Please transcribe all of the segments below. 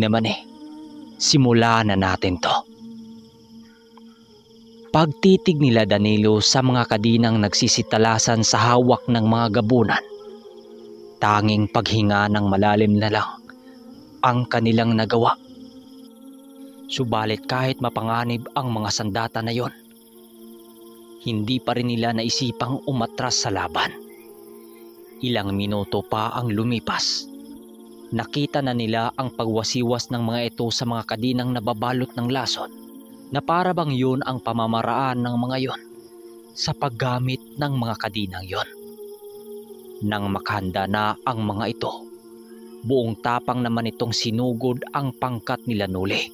naman eh. Simulan na natin to. Pagtitig nila Danilo sa mga kadinang nagsisitalasan sa hawak ng mga gabunan, tanging paghinga ng malalim na lang ang kanilang nagawa. Subalit kahit mapanganib ang mga sandata na yon, hindi pa rin nila naisipang umatras sa laban. Ilang minuto pa ang lumipas. Nakita na nila ang pagwasiwas ng mga ito sa mga kadinang nababalot ng lason, na para bang yun ang pamamaraan ng mga yon sa paggamit ng mga kadinang yon. Nang makahanda na ang mga ito, buong tapang naman itong sinugod ang pangkat nila Nuli.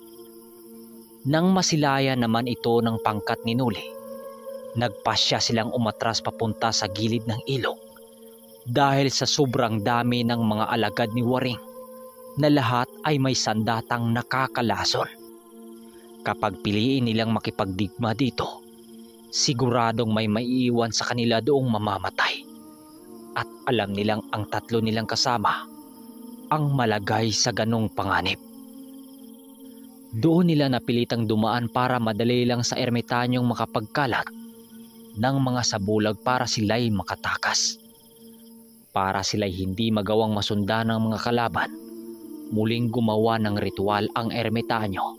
Nang masilayan naman ito ng pangkat ni Nuli, nagpasya silang umatras papunta sa gilid ng ilog dahil sa sobrang dami ng mga alagad ni Waring na lahat ay may sandatang nakakalason. Kapag piliin nilang makipagdigma dito, siguradong may maiiwan sa kanila doong mamamatay. At alam nilang ang tatlo nilang kasama ang malagay sa ganong panganib. Doon nila napilitang dumaan para madali lang sa ermitanyong makapagkalat ng mga sabulag para sila'y makatakas. Para sila'y hindi magawang masundan ng mga kalaban, muling gumawa ng ritual ang ermitanyo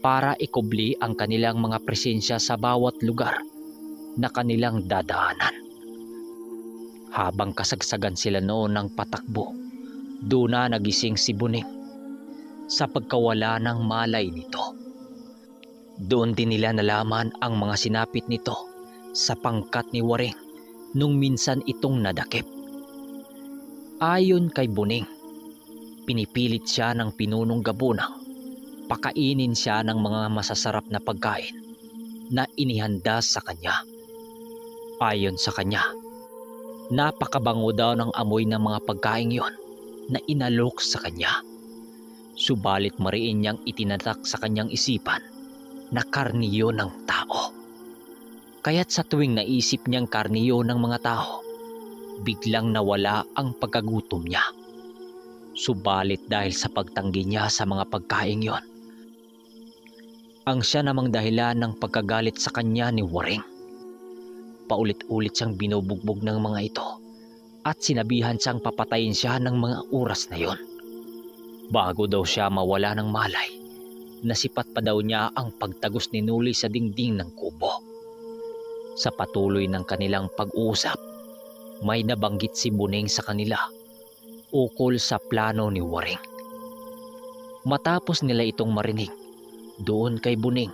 para ikubli ang kanilang mga presensya sa bawat lugar na kanilang dadaanan. Habang kasagsagan sila noon ng patakbo, doon na nagising si Buning sa pagkawala ng malay nito. Doon din nila nalaman ang mga sinapit nito sa pangkat ni Waring nung minsan itong nadakip. Ayon kay Buning, pinipilit siya ng pinunong gabunang pakainin siya ng mga masasarap na pagkain na inihanda sa kanya. Ayon sa kanya, napakabango daw ng amoy ng mga pagkain yon na inalok sa kanya. Subalit mariin niyang itinatak sa kanyang isipan na karniyo ng tao. Kaya't sa tuwing naisip niyang karniyo ng mga tao, biglang nawala ang pagkagutom niya. Subalit dahil sa pagtanggi niya sa mga pagkain yon, ang siya namang dahilan ng pagkagalit sa kanya ni Waring. Paulit-ulit siyang binubugbog ng mga ito at sinabihan siyang papatayin siya ng mga oras na yon. Bago daw siya mawala ng malay, nasipat pa daw niya ang pagtagos ni Nuli sa dingding ng kubo. Sa patuloy ng kanilang pag-uusap, may nabanggit si Buning sa kanila ukol sa plano ni Waring. Matapos nila itong marinig, doon kay Buning,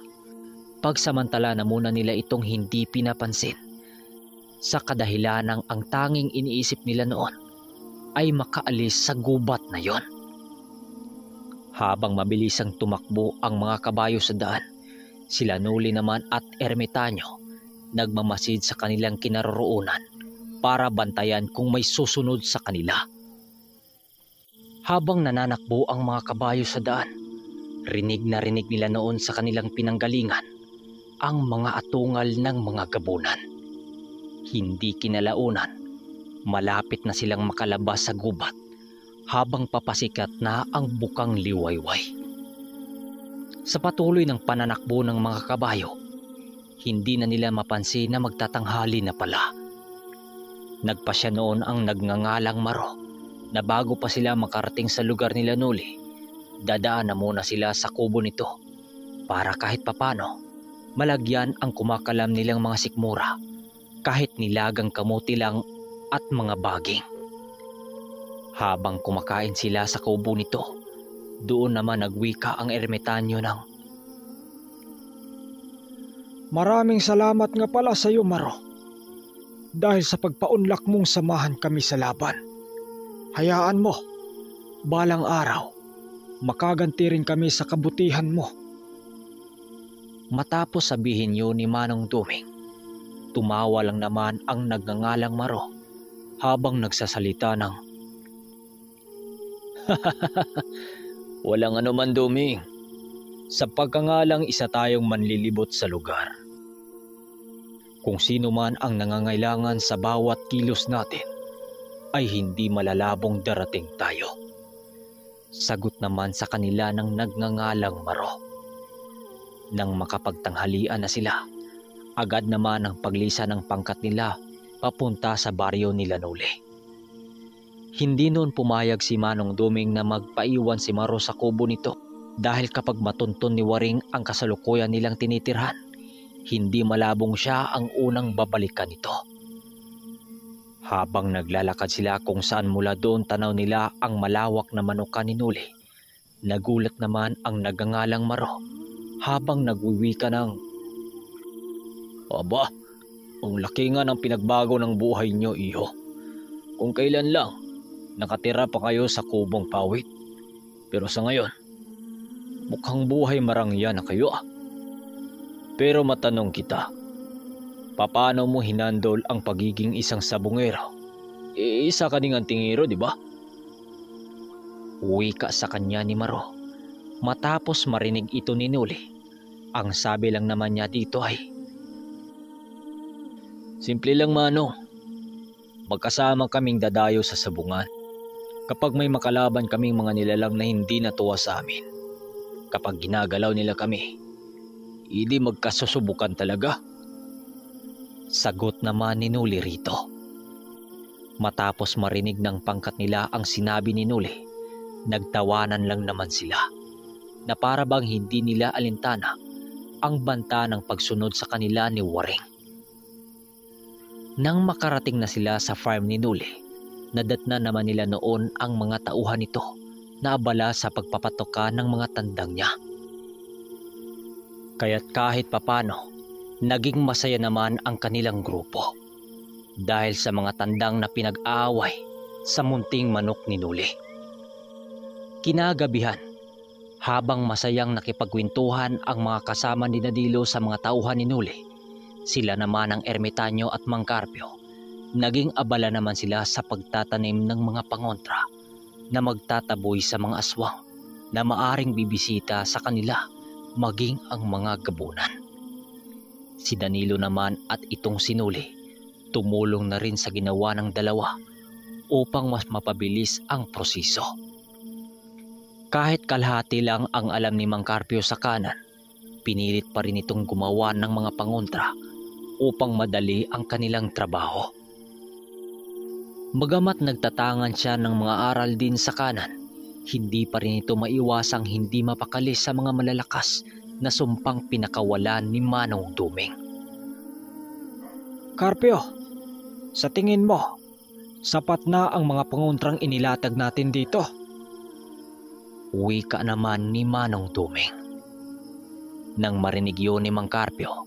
pagsamantala na muna nila itong hindi pinapansin, sa kadahilanang ang tanging iniisip nila noon ay makaalis sa gubat na yon. Habang mabilisang tumakbo ang mga kabayo sa daan, sila Nuli naman at ermitanyo nagmamasid sa kanilang kinaroroonan para bantayan kung may susunod sa kanila. Habang nananakbo ang mga kabayo sa daan, rinig na rinig nila noon sa kanilang pinanggalingan ang mga atungal ng mga gabunan. Hindi kinalaunan, malapit na silang makalabas sa gubat habang papasikat na ang bukang liwayway. Sa patuloy ng pananakbo ng mga kabayo, hindi na nila mapansin na magtatanghali na pala. Nagpasya noon ang nagngangalang Maro na bago pa sila makarating sa lugar nila Nuli, dadaan na muna sila sa kubo nito para kahit papano malagyan ang kumakalam nilang mga sikmura, kahit nilagang kamuti lang at mga baging. Habang kumakain sila sa kubo nito, doon naman nagwika ang ermitanyo ng, "Maraming salamat nga pala sa iyo, Maro, dahil sa pagpaunlak mong samahan kami sa laban. Hayaan mo, balang araw, makaganti rin kami sa kabutihan mo." Matapos sabihin yun ni Manong Duming, tumawa lang naman ang nagngangalang Maro habang nagsasalita ng, "Walang anuman, Duming. Sa pagkangalang isa tayong manlilibot sa lugar. Kung sino man ang nangangailangan sa bawat kilos natin, ay hindi malalabong darating tayo. Sagot naman sa kanila ng nagngangalang Maro. Nang makapagtanghalian na sila, agad naman ang paglisa ng pangkat nila papunta sa baryo nila Noli. Hindi noon pumayag si Manong Duming na magpaiwan si Maro sa kubo nito dahil kapag matunton ni Waring ang kasalukuyan nilang tinitirhan, hindi malabong siya ang unang babalikan nito. Habang naglalakad sila kung saan mula doon tanaw nila ang malawak na manukan ni Noli, nagulat naman ang nagngangalang Maro habang nagwiwika ng, "Aba, ang laki nga ng pinagbago ng buhay niyo, iho. Kung kailan lang, nakatira pa kayo sa kubong pawit. Pero sa ngayon, mukhang buhay marangya na kayo ah. Pero matanong kita, paano mo hinandol ang pagiging isang sabungero? Isa ka ding antingero, di ba?" Wika sa kanya ni Maro. Matapos marinig ito ni Noli, ang sabi lang naman niya dito ay, "Simple lang, Manong. Magkasama kaming dadayo sa sabungan. Kapag may makalaban kaming mga nilalang na hindi natuwa sa amin, kapag ginagalaw nila kami, hindi magkasusubukan talaga." Sagot naman ni Noli rito. Matapos marinig ng pangkat nila ang sinabi ni Noli, nagtawanan lang naman sila na para bang hindi nila alintana ang banta ng pagsunod sa kanila ni Waring. Nang makarating na sila sa farm ni Noli, nadatna naman nila noon ang mga tauhan nito na abala sa pagpapatoka ng mga tandang niya. Kaya't kahit papano, naging masaya naman ang kanilang grupo dahil sa mga tandang na pinag-aaway sa munting manok ni Noli. Kinagabihan, habang masayang nakipagkwentuhan ang mga kasama ni Nadilo sa mga tauhan ni Noli, sila naman ang Ermitanyo at Mang Carpio, naging abala naman sila sa pagtatanim ng mga pangontra na magtataboy sa mga aswang na maaring bibisita sa kanila maging ang mga gabunan. Si Danilo naman at itong si Noli tumulong na rin sa ginawa ng dalawa upang mas mapabilis ang proseso. Kahit kalahati lang ang alam ni Mang Carpio sa kanan, pinilit pa rin itong gumawa ng mga pangontra upang madali ang kanilang trabaho. Bagamat nagtatangan siya ng mga aral din sa kanan, hindi pa rin ito maiwasang hindi mapakali sa mga malalakas na sumpang pinakawalan ni Manong Duming. Carpio, sa tingin mo, sapat na ang mga pangontrang inilatag natin dito? Wika naman ni Manong Duming. Nang marinig yun ni Mang Carpio,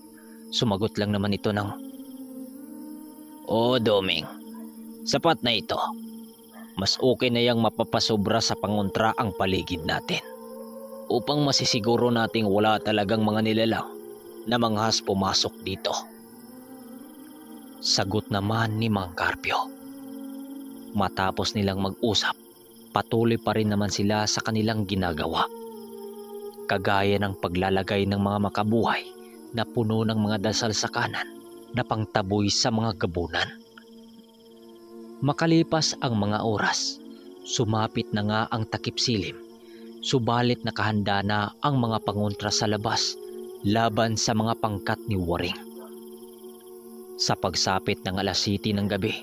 sumagot lang naman ito ng, "Oo, Duming, sapat na ito. Mas okay na yang mapapasobra sa pangontra ang paligid natin upang masisiguro nating wala talagang mga nilalang na manghas pumasok dito." Sagot naman ni Mang Carpio. Matapos nilang mag-usap, patuloy pa rin naman sila sa kanilang ginagawa. Kagaya ng paglalagay ng mga makabuhay na puno ng mga dasal sa kanan na pangtaboy sa mga gabunan. Makalipas ang mga oras, sumapit na nga ang takip silim, subalit nakahanda na ang mga pangontra sa labas laban sa mga pangkat ni Waring. Sa pagsapit ng alas 7 ng gabi,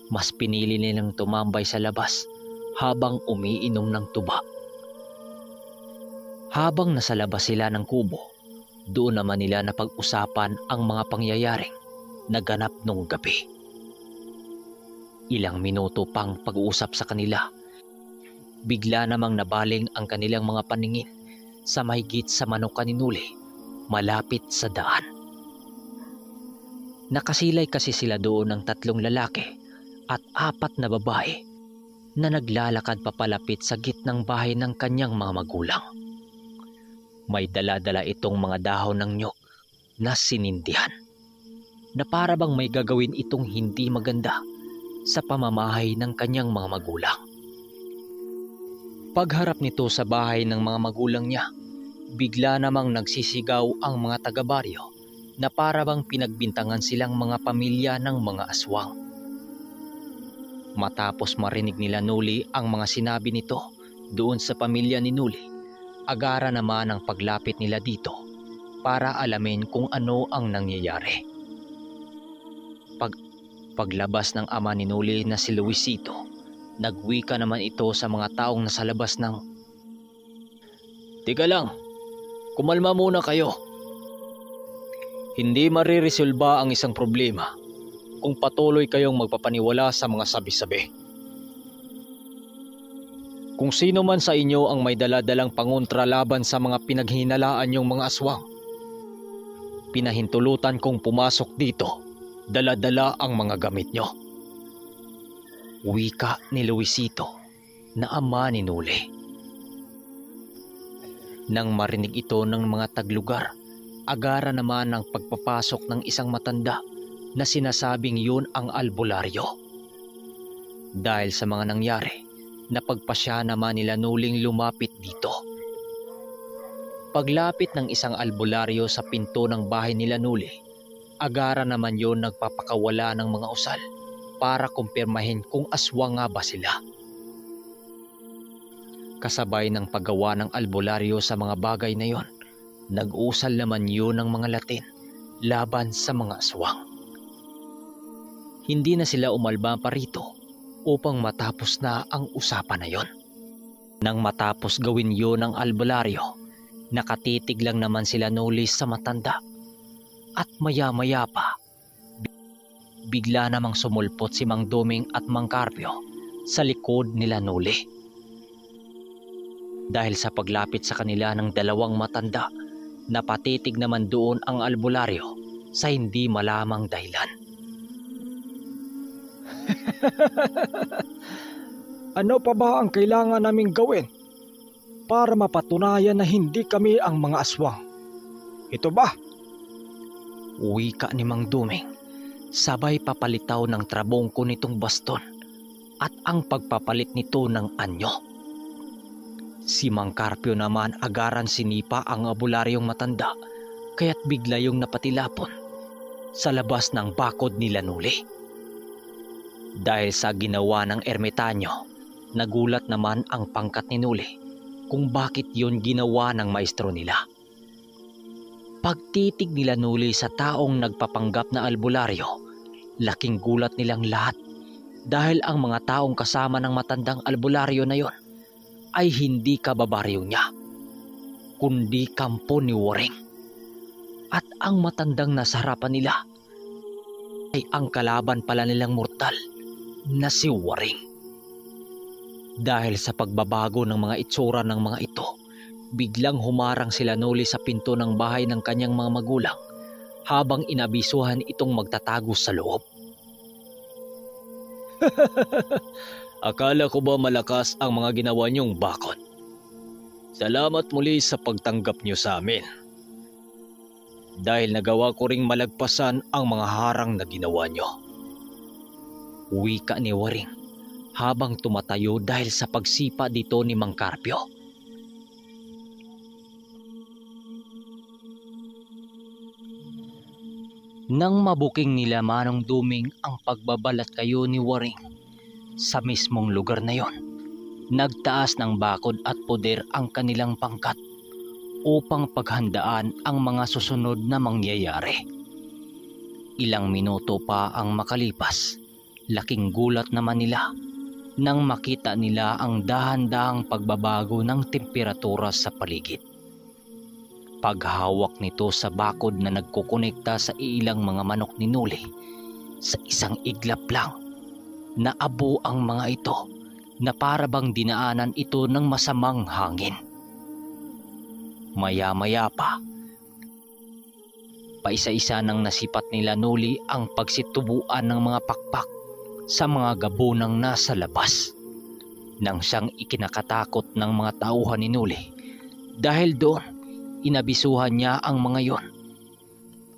mas pinili nilang tumambay sa labas habang umiinom ng tuba. Habang nasa labas sila ng kubo, doon naman nila napag-usapan ang mga pangyayaring naganap nung gabi. Ilang minuto pang pag-uusap sa kanila, bigla namang nabaling ang kanilang mga paningin sa mahigit sa manukan ni Noli malapit sa daan. Nakasilay kasi sila doon ng 3 lalaki at 4 na babae na naglalakad papalapit sa gitnang bahay ng kanyang mga magulang. May dala-dala itong mga dahon ng nyog na sinindihan, na para bang may gagawin itong hindi maganda sa pamamahay ng kanyang mga magulang. Pagharap nito sa bahay ng mga magulang niya, bigla namang nagsisigaw ang mga taga-baryo na para bang pinagbintangan silang mga pamilya ng mga aswang. Matapos marinig nila Noli ang mga sinabi nito, Doon sa pamilya ni Nuli, agara naman ang paglapit nila dito para alamin kung ano ang nangyayari. Paglabas ng ama ni Nuli na si Luisito, nagwika naman ito sa mga taong nasa labas ng, "Tiga lang, kumalma muna kayo. Hindi mariresolba ang isang problema kung patuloy kayong magpapaniwala sa mga sabi-sabi. Kung sino man sa inyo ang may daladalang pangontra laban sa mga pinaghinalaan niyong mga aswang, pinahintulutan kong pumasok dito, dala-dala ang mga gamit niyo." Wika ni Luisito na ama ni Nuli. Nang marinig ito ng mga taglugar, agara naman ang pagpapasok ng isang matanda na sinasabing yun ang albularyo. Dahil sa mga nangyari, napagpasya naman nila Nuling lumapit dito. Paglapit ng isang albularyo sa pinto ng bahay nila Nuli, agara naman yun nagpapakawala ng mga usal para kumpirmahin kung aswang nga ba sila. Kasabay ng paggawa ng albularyo sa mga bagay na yon, nag-usal naman yun ng mga Latin laban sa mga aswang. Hindi na sila umalba pa rito upang matapos na ang usapan na yon. Nang matapos gawin yun ng albularyo, nakatitig lang naman sila Nuli sa matanda. At maya-maya pa, bigla namang sumulpot si Mang Duming at Mang Carpio sa likod nila Nuli. Dahil sa paglapit sa kanila ng dalawang matanda, napatitig naman doon ang albularyo sa hindi malamang dahilan. Ano pa ba ang kailangan naming gawin para mapatunayan na hindi kami ang mga aswang? Ito ba? Wika ni Mang Duming, sabay papalitaw ng trabongko nitong baston at ang pagpapalit nito ng anyo. Si Mang Carpio naman agaran sinipa ang albularyong matanda, kaya't bigla yung napatilapon sa labas ng bakod nila Nuli. Dahil sa ginawa ng ermitanyo, nagulat naman ang pangkat ni Nuli kung bakit yun ginawa ng maestro nila. Pagtitig nila Nuli sa taong nagpapanggap na albularyo, laking gulat nilang lahat dahil ang mga taong kasama ng matandang albularyo na yon ay hindi kababaryo niya, kundi kampo ni Waring. At ang matandang nasa harapan nila ay ang kalaban pala nilang mortal na si Waring. Dahil sa pagbabago ng mga itsura ng mga ito, biglang humarang sila Nuli sa pinto ng bahay ng kanyang mga magulang habang inabisuhan itong magtatago sa loob. Akala ko ba malakas ang mga ginawa niyong bakod? Salamat muli sa pagtanggap niyo sa amin. Dahil nagawa ko ring malagpasan ang mga harang na ginawa niyo. Wika ni Waring habang tumatayo dahil sa pagsipa dito ni Mang Carpio. Nang mabuking nila Manong Duming ang pagbabalat kayo ni Waring sa mismong lugar na yon, nagtaas ng bakod at poder ang kanilang pangkat upang paghandaan ang mga susunod na mangyayari. Ilang minuto pa ang makalipas, laking gulat naman nila nang makita nila ang dahan-dahang pagbabago ng temperatura sa paligid. Paghawak nito sa bakod na nagkukonekta sa ilang mga manok ni Nuli, sa isang iglap lang, naabo ang mga ito na para bang dinaanan ito ng masamang hangin. Maya-maya pa, paisa-isa nang nasipat nila Nuli ang pagsitubuan ng mga pakpak sa mga gabunang nasa labas, nang siyang ikinakatakot ng mga tauhan ni Nuli. Dahil doon, inabisuhan niya ang mga yon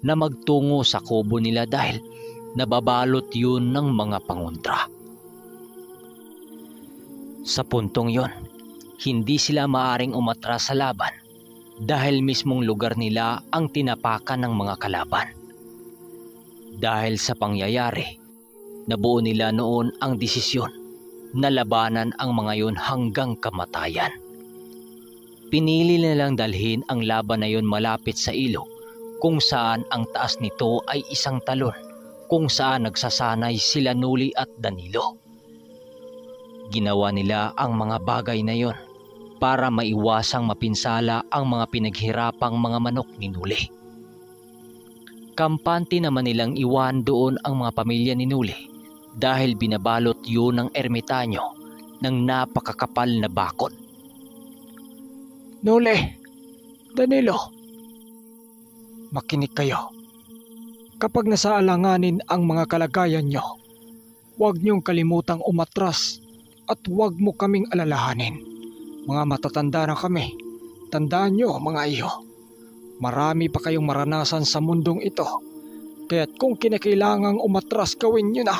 na magtungo sa kubo nila dahil nababalot yun ng mga pangontra. Sa puntong yon, hindi sila maaring umatras sa laban dahil mismong lugar nila ang tinapakan ng mga kalaban. Dahil sa pangyayari, nabuo nila noon ang desisyon na labanan ang mga yun hanggang kamatayan. Pinili nilang dalhin ang laban na yun malapit sa ilog, kung saan ang taas nito ay isang talon, kung saan nagsasanay sila Nuli at Danilo. Ginawa nila ang mga bagay na yon para maiwasang mapinsala ang mga pinaghirapang mga manok ni Nuli. Kampante naman nilang iwan doon ang mga pamilya ni Nuli dahil binabalot yun ng ermitanyo ng napakakapal na bakod. Nuli, Danilo, makinig kayo. Kapag nasaalanganin ang mga kalagayan nyo, huwag niyong kalimutang umatras at huwag mo kaming alalahanin. Mga matatanda na kami. Tandaan nyo mga iyo. Marami pa kayong maranasan sa mundong ito. Kaya't kung kinakailangang umatras, gawin nyo na.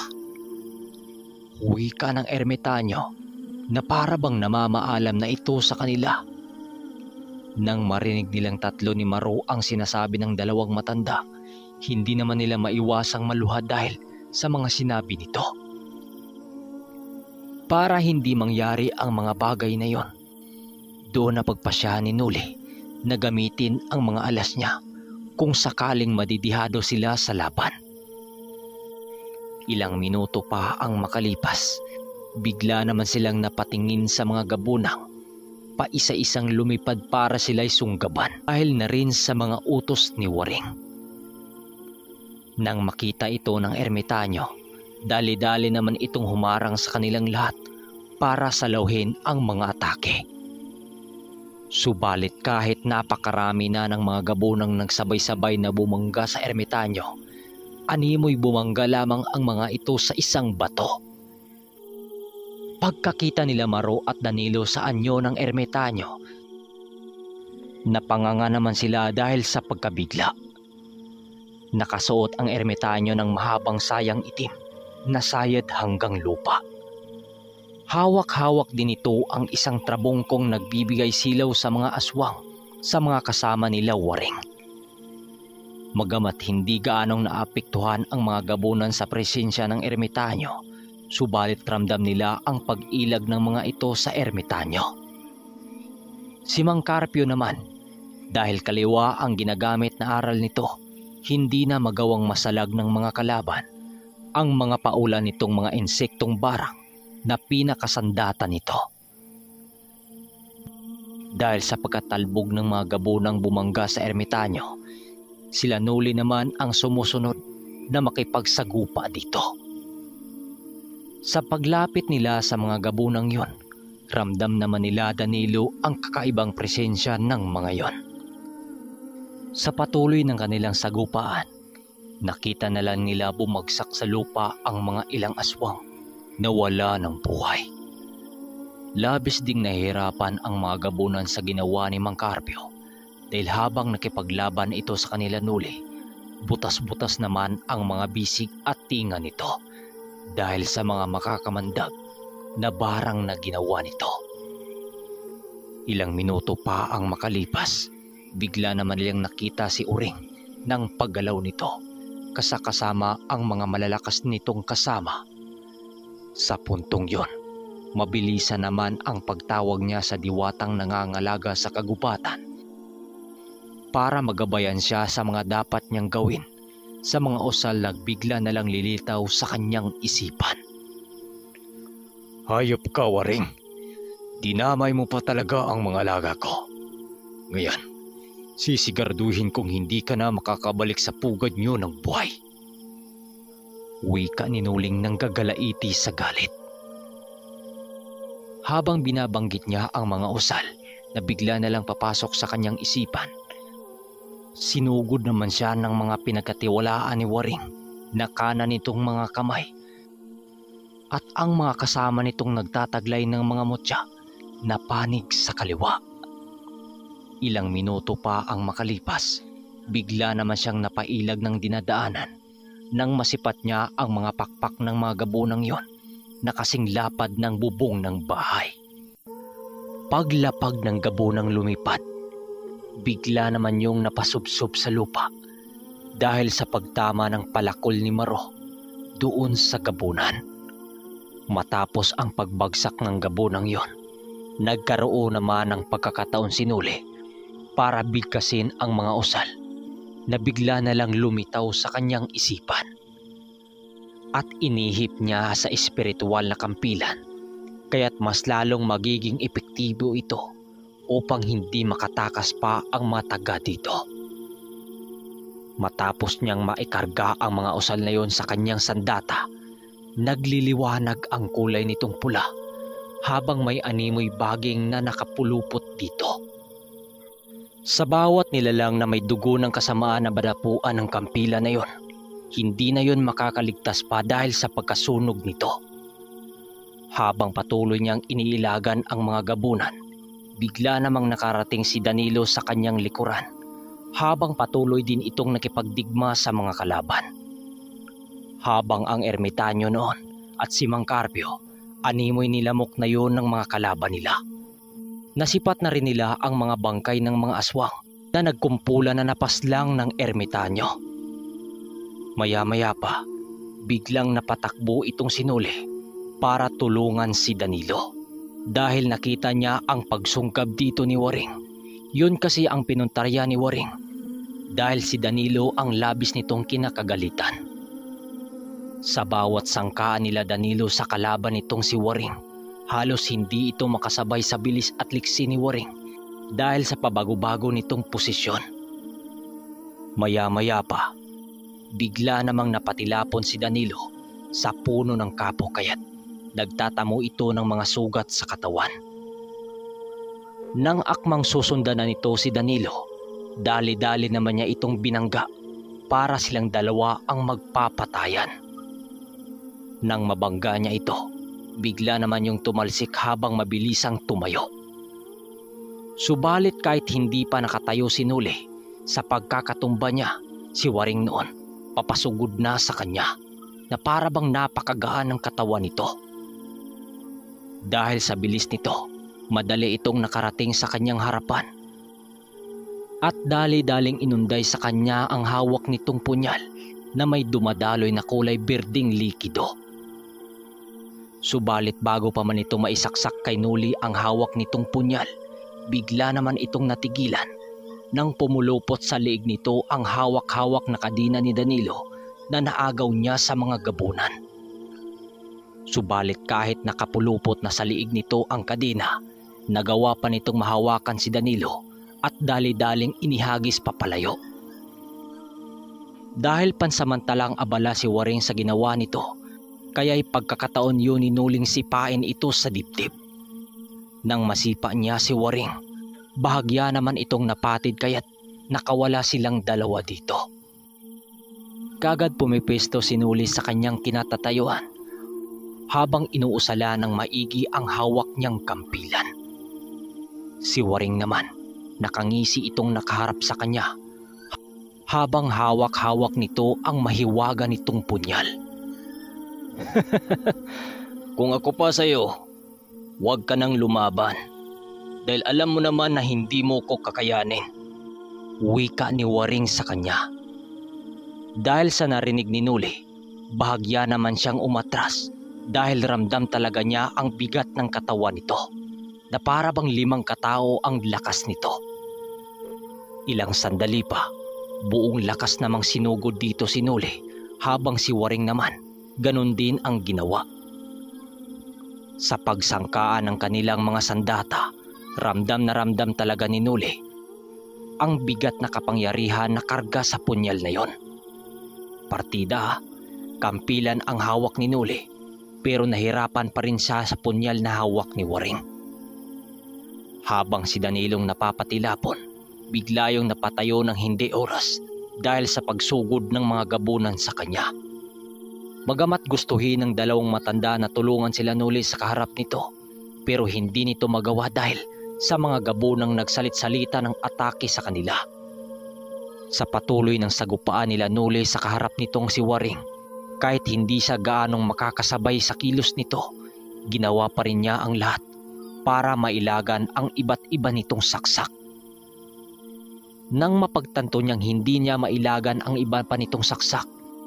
Wika ng ermitanyo na para bang namamaalam na ito sa kanila. Nang marinig nilang tatlo ni Maro ang sinasabi ng dalawang matanda, hindi naman nila maiwasang maluha dahil sa mga sinabi nito. Para hindi mangyari ang mga bagay na yon, doon na pagpasya ni Nuli na gamitin ang mga alas niya kung sakaling madidihado sila sa laban. Ilang minuto pa ang makalipas, bigla naman silang napatingin sa mga gabunang. Paisa-isang lumipad para sila'y sunggaban dahil na rin sa mga utos ni Waring. Nang makita ito ng ermitanyo, dali-dali naman itong humarang sa kanilang lahat para salawhin ang mga atake. Subalit kahit napakarami na ng mga gabunang nagsabay-sabay na bumangga sa ermitanyo, animoy bumangga lamang ang mga ito sa isang bato. Pagkakita nila Maro at Danilo sa anyo ng ermitanyo, napanganga naman sila dahil sa pagkabigla. Nakasuot ang ermitanyo ng mahabang sayang itim na sayad hanggang lupa. Hawak-hawak din ito ang isang trabongkong nagbibigay silaw sa mga aswang sa mga kasama nila Waring. Magamat hindi gaanong naapektuhan ang mga gabunan sa presensya ng ermitanyo, subalit ramdam nila ang pag-ilag ng mga ito sa ermitanyo. Si Mang Carpio naman, dahil kaliwa ang ginagamit na aral nito, hindi na magawang masalag ng mga kalaban ang mga paulan nitong mga insektong barang na pinakasandata nito. Dahil sa pagkatalbog ng mga gabunang bumangga sa ermitanyo, sila Nuli naman ang sumusunod na makipagsagupa dito. Sa paglapit nila sa mga gabunang yon, ramdam naman nila Danilo ang kakaibang presensya ng mga yon. Sa patuloy ng kanilang sagupaan, nakita na lang nila bumagsak sa lupa ang mga ilang aswang na wala ng buhay. Labis ding nahihirapan ang mga gabunan sa ginawa ni Mang Carpio dahil habang nakipaglaban ito sa kanila Nuli, butas-butas naman ang mga bisig at tinga nito dahil sa mga makakamandag na barang na ginawa nito. Ilang minuto pa ang makalipas, bigla naman nilang nakita si Uring ng paggalaw nito kasama ang mga malalakas nitong kasama. Sa puntong yon, mabilisan naman ang pagtawag niya sa diwatang nangangalaga sa kagubatan para magabayan siya sa mga dapat niyang gawin sa mga usal na bigla na lang lilitaw sa kanyang isipan. Hayop ka, Waring. Dinamay mo pa talaga ang mga alaga ko. Ngayon, sisigarduhin kong hindi ka na makakabalik sa pugad niyo ng buhay. Wika ni Nuling nang gagalaiti sa galit. Habang binabanggit niya ang mga usal na bigla na lang papasok sa kanyang isipan, sinugod naman siya ng mga pinagkatiwalaan ni Waring na kanan nitong mga kamay at ang mga kasama nitong nagtataglay ng mga mutya na panig sa kaliwa. Ilang minuto pa ang makalipas, bigla naman siyang napailag ng dinadaanan nang masipat niya ang mga pakpak ng mga gabunang yon na kasing lapad ng bubong ng bahay. Paglapag ng gabunang lumipad, bigla naman yung napasubsob sa lupa dahil sa pagtama ng palakol ni Maro doon sa gabunan. Matapos ang pagbagsak ng gabunang yon, nagkaroon naman ng pagkakataon si Noli para bigkasin ang mga usal na bigla na lang lumitaw sa kanyang isipan. At inihip niya sa espiritual na kampilan, kaya't mas lalong magiging epektibo ito upang hindi makatakas pa ang mga taga dito. Matapos niyang maikarga ang mga usal na yon sa kanyang sandata, nagliliwanag ang kulay nitong pula habang may animoy baging na nakapulupot dito. Sa bawat nilalang na may dugo ng kasamaan na badapuan ng kampila na yon, hindi na yon makakaligtas pa dahil sa pagkasunog nito. Habang patuloy niyang iniilagan ang mga gabunan, bigla namang nakarating si Danilo sa kanyang likuran habang patuloy din itong nakipagdigma sa mga kalaban. Habang ang ermitanyo noon at si Mang Carpio, animoy nilamok na yon ng mga kalaban nila. Nasipat na rin nila ang mga bangkay ng mga aswang na nagkumpulan na napaslang ng ermitanyo. Maya-maya pa, biglang napatakbo itong si Noli para tulungan si Danilo. Dahil nakita niya ang pagsungkab dito ni Waring. Yun kasi ang pinuntarya ni Waring. Dahil si Danilo ang labis nitong kinakagalitan. Sa bawat sangkaan nila Danilo sa kalaban nitong si Waring, halos hindi ito makasabay sa bilis at liksi ni Waring dahil sa pabago-bago nitong posisyon. Maya-maya pa, bigla namang napatilapon si Danilo sa puno ng kapo kaya't nagtatamo ito ng mga sugat sa katawan. Nang akmang susundan na nito si Danilo, dali-dali naman niya itong binangga para silang dalawa ang magpapatayan. Nang mabangga niya ito, bigla naman yung tumalsik habang mabilisang tumayo. Subalit kahit hindi pa nakatayo si Noli, sa pagkakatumba niya, si Waring noon papasugod na sa kanya na para bang napakagaan ng katawan nito. Dahil sa bilis nito, madali itong nakarating sa kanyang harapan. At dali-daling inunday sa kanya ang hawak nitong punyal na may dumadaloy na kulay berdeng likido. Subalit bago pa man ito maisaksak kay Noli ang hawak nitong punyal, bigla naman itong natigilan nang pumulupot sa liig nito ang hawak-hawak na kadina ni Danilo na naagaw niya sa mga gabunan. Subalit kahit nakapulupot na sa liig nito ang kadina, nagawa pa nitong mahawakan si Danilo at dali-daling inihagis papalayo. Dahil pansamantalang abala si Waring sa ginawa nito, kaya'y pagkakataon yun ni Nuling sipain ito sa dibdib. Nang masipa niya si Waring, bahagya naman itong napatid kaya't nakawala silang dalawa dito. Kagad pumipesto si Noli sa kanyang kinatatayuan habang inuusala ng maigi ang hawak niyang kampilan. Si Waring naman, nakangisi itong nakaharap sa kanya habang hawak-hawak nito ang mahiwaga nitong punyal. Kung ako pa sa'yo, huwag ka nang lumaban dahil alam mo naman na hindi mo ko kakayanin. Wika ni Waring sa kanya. Dahil sa narinig ni Noli, bahagya naman siyang umatras dahil ramdam talaga niya ang bigat ng katawan nito na para bang 5 katao ang lakas nito. Ilang sandali pa, buong lakas namang sinugod dito si Noli habang si Waring naman ganun din ang ginawa. Sa pagsangkaan ng kanilang mga sandata, ramdam na ramdam talaga ni Noli ang bigat na kapangyarihan na karga sa punyal na yon. Partida, kampilan ang hawak ni Noli pero nahirapan pa rin siya sa punyal na hawak ni Waring. Habang si Danilong napapatilapon, bigla yung napatayo ng hindi oras dahil sa pagsugod ng mga gabunan sa kanya. Bagamat gustuhin ng dalawang matanda na tulungan sila Noli sa kaharap nito, pero hindi nito magawa dahil sa mga gabunang nagsalit-salita ng atake sa kanila. Sa patuloy ng sagupaan nila Noli sa kaharap nitong si Waring, kahit hindi siya gaanong makakasabay sa kilos nito, ginawa pa rin niya ang lahat para mailagan ang iba't iba nitong saksak. Nang mapagtanto niyang hindi niya mailagan ang iba pa nitong saksak,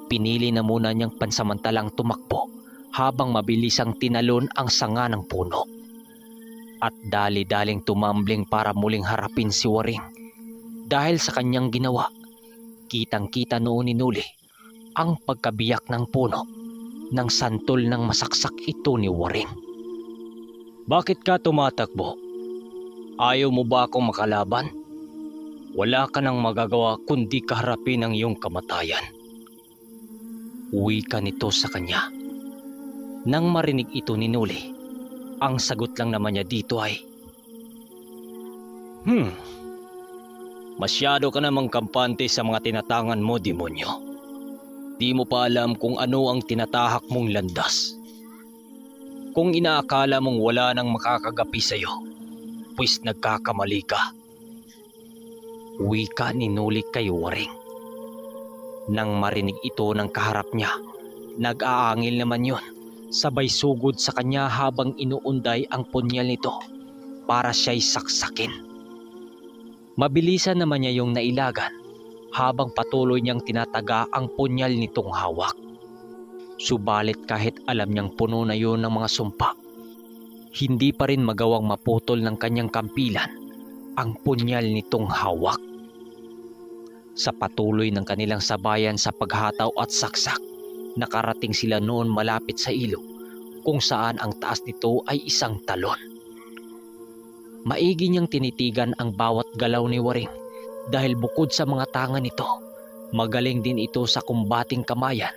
pinili na muna niyang pansamantalang tumakbo habang mabilisang tinalon ang sanga ng puno. At dali-daling tumambling para muling harapin si Waring. Dahil sa kanyang ginawa, kitang-kita noon ni Nuli ang pagkabiyak ng puno nang santol ng masaksak ito ni Waring. Bakit ka tumatakbo? Ayaw mo ba akong makalaban? Wala ka nang magagawa kundi kaharapin ang iyong kamatayan. Uwi ka nito sa kanya. Nang marinig ito ni Nuli, ang sagot lang naman niya dito ay, Masyado ka namang kampante sa mga tinatangan mo, demonyo. Di mo pa alam kung ano ang tinatahak mong landas. Kung inaakala mong wala nang makakagapi sa'yo, pues nagkakamali ka. Wika ni Nuli kay Waring. Nang marinig ito ng kaharap niya, nag-aangil naman yun. Sabay sugod sa kanya habang inuunday ang punyal nito para siya'y saksakin. Mabilisan naman niya yung nailagan habang patuloy niyang tinataga ang punyal nitong hawak. Subalit kahit alam niyang puno na yun ng mga sumpa, hindi pa rin magawang maputol ng kanyang kampilan ang punyal nitong hawak. Sa patuloy ng kanilang sabayan sa paghataw at saksak, nakarating sila noon malapit sa ilog kung saan ang taas nito ay isang talon. Maigi niyang tinitigan ang bawat galaw ni Waring dahil bukod sa mga tangan nito, magaling din ito sa kumbating kamayan.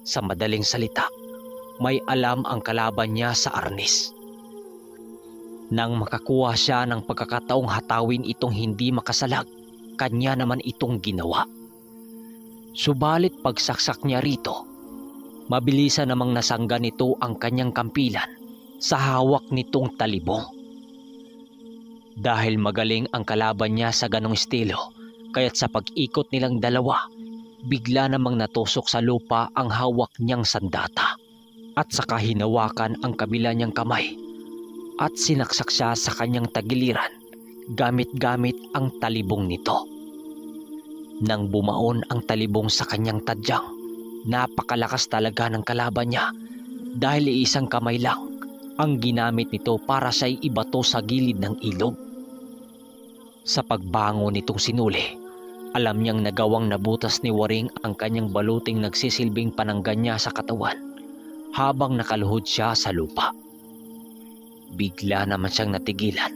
Sa madaling salita, may alam ang kalaban niya sa arnis. Nang makakuha siya ng pagkakataong hatawin itong hindi makasalag, kanya naman itong ginawa. Subalit pagsaksak niya rito, mabilisan namang nasangga nito ang kanyang kampilan sa hawak nitong talibong. Dahil magaling ang kalaban niya sa ganong estilo, kaya't sa pag-ikot nilang dalawa, bigla namang natusok sa lupa ang hawak niyang sandata at saka hinawakan ang kabila niyang kamay at sinaksak siya sa kanyang tagiliran gamit-gamit ang talibong nito. Nang bumaon ang talibong sa kanyang tadyang, napakalakas talaga ng kalaban niya dahil isang kamay lang ang ginamit nito para siya'y ibato sa gilid ng ilog. Sa pagbangon nitong sinuli, alam niyang nagawang nabutas ni Waring ang kanyang baluting nagsisilbing pananggan niya sa katawan habang nakaluhod siya sa lupa. Bigla naman siyang natigilan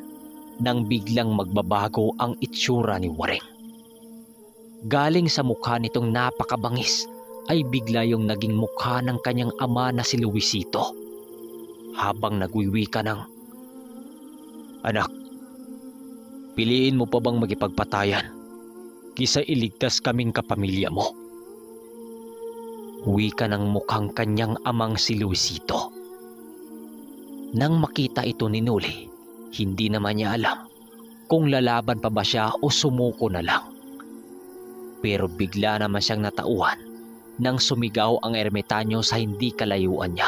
nang biglang magbabago ang itsura ni Waring. Galing sa mukha nitong napakabangis ay bigla yung naging mukha ng kanyang ama na si Luisito. Habang nagwiwika ng, Anak, piliin mo pa bang magipagpatayan kisa iligtas kaming kapamilya mo? Wika ng mukhang kanyang amang si Luisito. Nang makita ito ni Nuli, hindi naman niya alam kung lalaban pa ba siya o sumuko na lang. Pero bigla naman siyang natauhan nang sumigaw ang ermitanyo sa hindi kalayuan niya.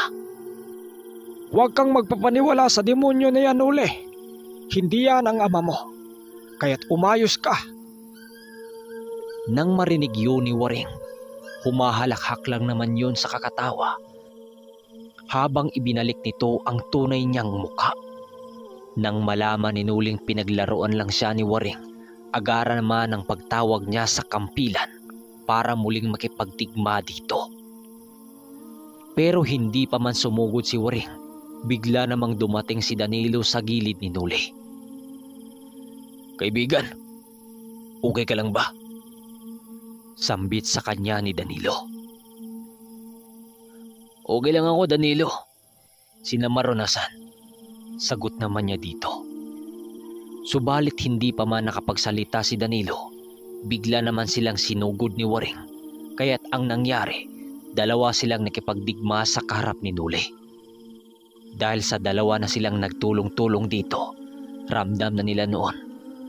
Huwag kang magpapaniwala sa demonyo na yan, Uli. Hindi yan ang ama mo. Kaya't umayos ka. Nang marinig yun ni Waring, humahalakhak lang naman yun sa kakatawa habang ibinalik nito ang tunay niyang mukha. Nang malaman ni Nuling pinaglaruan lang siya ni Waring, agara naman ang pagtawag niya sa kampilan para muling makipagtigma dito. Pero hindi pa man sumugod si Waring, bigla namang dumating si Danilo sa gilid ni Nuli. Kaibigan, okay ka lang ba? Sambit sa kanya ni Danilo. Okay lang ako, Danilo. Sinamaro nasan? Sagot naman niya dito. Subalit hindi pa man nakapagsalita si Danilo, bigla naman silang sinugod ni Waring. Kaya't ang nangyari, dalawa silang nakipagdigma sa kaharap ni Nuli. Dahil sa dalawa na silang nagtulong-tulong dito, ramdam na nila noon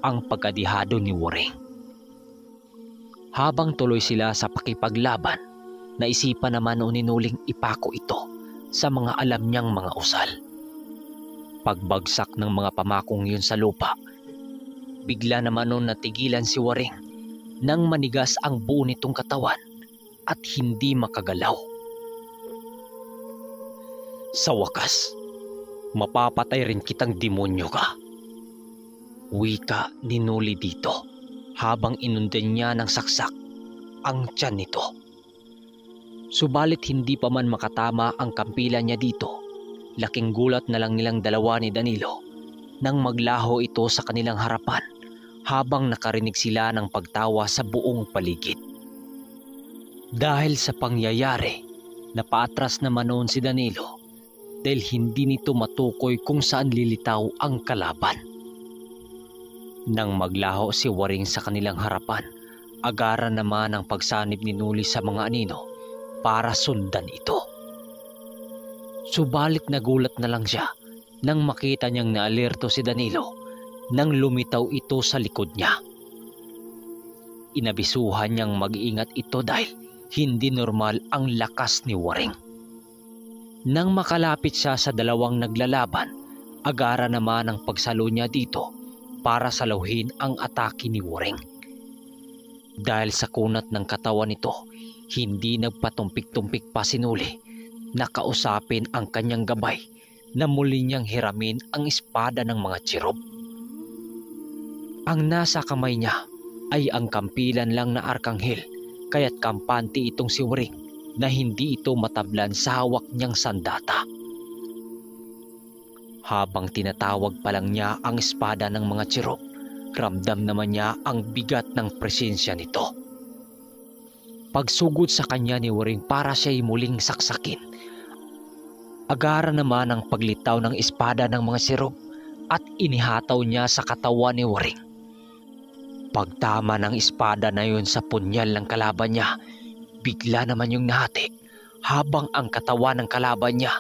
ang pagkadihado ni Waring. Habang tuloy sila sa pakipaglaban, naisipan naman noon ni Nuling ipako ito sa mga alam niyang mga usal. Pagbagsak ng mga pamakong yun sa lupa, bigla naman noon natigilan si Waring nang manigas ang buo nitong katawan at hindi makagalaw. Sa wakas, mapapatay rin kitang demonyo ka. Wika ni Noli dito habang inundan niya ng saksak ang tiyan nito. Subalit hindi pa man makatama ang kampilan niya dito, laking gulat na lang nilang dalawa ni Danilo nang maglaho ito sa kanilang harapan habang nakarinig sila ng pagtawa sa buong paligid. Dahil sa pangyayari, napaatras naman noon si Danilo dahil hindi nito matukoy kung saan lilitaw ang kalaban. Nang maglaho si Waring sa kanilang harapan, agaran naman ang pagsanib ni Noli sa mga anino para sundan ito. Subalit nagulat na lang siya nang makita niyang naalerto si Danilo nang lumitaw ito sa likod niya. Inabisuhan niyang mag-iingat ito dahil hindi normal ang lakas ni Waring. Nang makalapit siya sa dalawang naglalaban, agara naman ang pagsalo niya dito para saluhin ang atake ni Waring. Dahil sa kunat ng katawan nito, hindi nagpatumpik-tumpik pa si Noli na kausapin ang kanyang gabay na muli niyang hiramin ang espada ng mga cherub. Ang nasa kamay niya ay ang kampilan lang na arkanghel, kaya't kampante itong si Waring na hindi ito matablan sa hawak niyang sandata. Habang tinatawag pa lang niya ang espada ng mga cherub, ramdam naman niya ang bigat ng presensya nito. Pagsugod sa kanya ni Waring para siya'y muling saksakin, agara naman ang paglitaw ng espada ng mga cherub at inihataw niya sa katawan ni Waring. Pagtama ng espada na yun sa punyal ng kalaban niya, bigla naman yung nahati habang ang katawan ng kalaban niya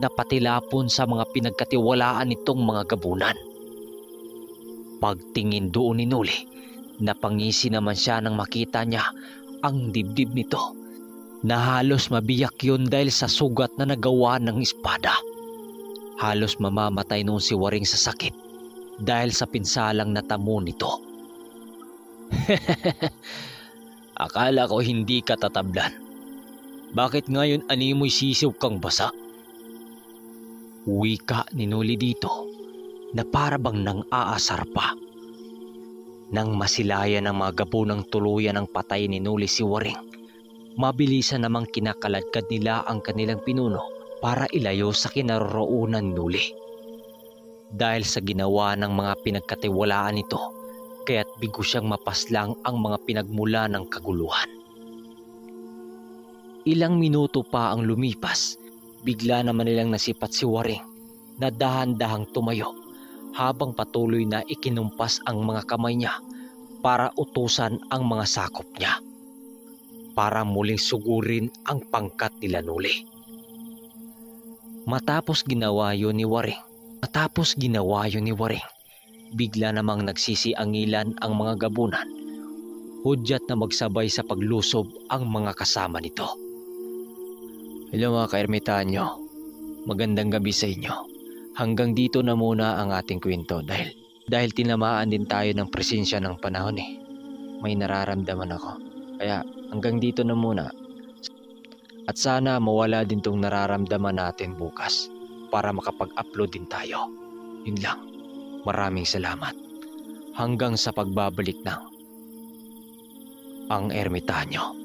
napatilapon sa mga pinagkatiwalaan nitong mga gabunan. Pagtingin doon ni Noli, napangisi naman siya nang makita niya ang dibdib nito na halos mabiyak yun dahil sa sugat na nagawa ng espada. Halos mamamatay noon si Waring sa sakit dahil sa pinsalang natamo nito. Akala ko hindi ka tatablan. Bakit ngayon animoy sisiw kang basa? Wika ni Noli dito na para bang nang aasar pa. Nang masilayan ng mga gabunang tuluyan ng patay ni Noli si Waring, mabilisan namang kinakaladkad nila ang kanilang pinuno para ilayo sa kinaroroonan ni Noli. Dahil sa ginawa ng mga pinagkatiwalaan nito, kaya't bigo siyang mapaslang ang mga pinagmula ng kaguluhan. Ilang minuto pa ang lumipas, bigla naman nilang nasipat si Waring na dahan-dahang tumayo habang patuloy na ikinumpas ang mga kamay niya para utusan ang mga sakop niya para muling sugurin ang pangkat nila Noli. Matapos ginawa yun ni Waring, bigla namang nagsisiangilan ang mga gabunan, hudyat na magsabay sa paglusob ang mga kasama nito. Hello mga ka-ermitanyo, magandang gabi sa inyo. Hanggang dito na muna ang ating kwento dahil tinamaan din tayo ng presensya ng panahon eh. May nararamdaman ako. Kaya hanggang dito na muna. At sana mawala din tong nararamdaman natin bukas para makapag-upload din tayo. Yun lang. Maraming salamat. Hanggang sa pagbabalik ng Ang Ermitanyo.